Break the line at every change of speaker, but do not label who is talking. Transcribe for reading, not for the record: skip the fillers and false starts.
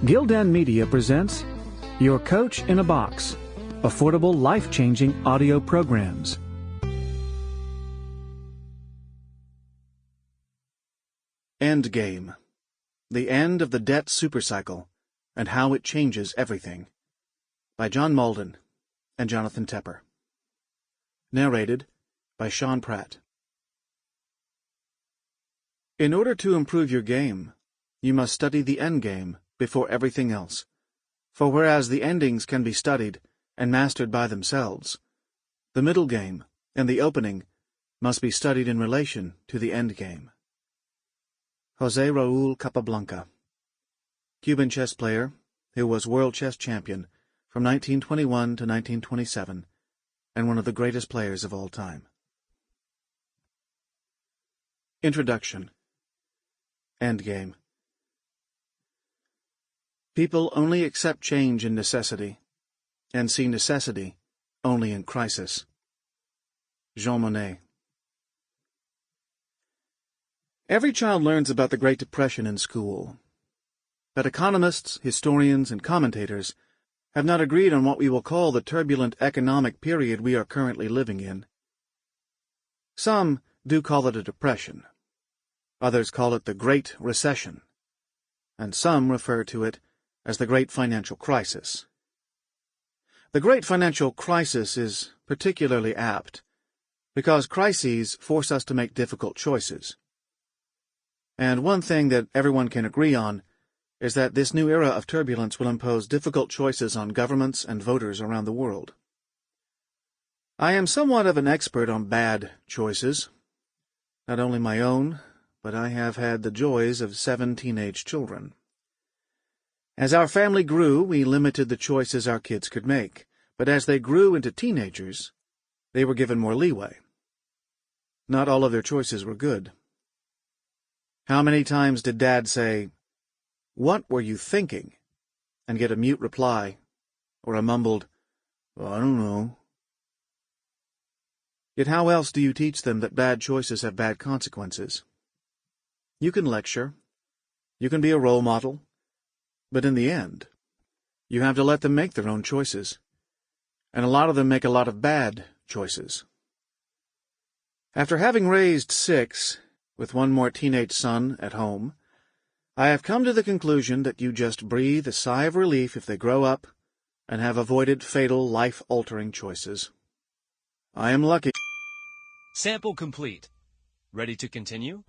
Gildan Media presents Your Coach in a Box, affordable life-changing audio programs.
Endgame, the end of the debt supercycle, and how it changes everything, by Mauldin Jonathan Tepper. Narrated by Pratt. In order to improve your game, you must study the endgame before everything else. For whereas the endings can be studied and mastered by themselves, the middle game and the opening must be studied in relation to the endgame. José Raúl Capablanca, Cuban chess player who was world chess champion from 1921 to 1927 and one of the greatest players of all time. Introduction. Endgame. People only accept change in necessity, and see necessity only in crisis. Jean Monnet. Every child learns about the Great Depression in school, but economists, historians, and commentators have not agreed on what we will call the turbulent economic period we are currently living in. Some do call it a depression. Others call it the Great Recession, and some refer to it as the Great Financial Crisis. The Great Financial Crisis is particularly apt because crises force us to make difficult choices. And one thing that everyone can agree on is that this new era of turbulence will impose difficult choices on governments and voters around the world. I am somewhat of an expert on bad choices, not only my own, but I have had the joys of 7 teenage children. As our family grew, we limited the choices our kids could make, but as they grew into teenagers, they were given more leeway. Not all of their choices were good. How many times did Dad say, "What were you thinking?" and get a mute reply, or a mumbled, "Well, I don't know." Yet how else do you teach them that bad choices have bad consequences? You can lecture, you can be a role model, but in the end, you have to let them make their own choices, and a lot of them make a lot of bad choices. After having raised 6, with one more teenage son at home, I have come to the conclusion that you just breathe a sigh of relief if they grow up and have avoided fatal, life-altering choices. I am lucky.
Sample complete. Ready to continue?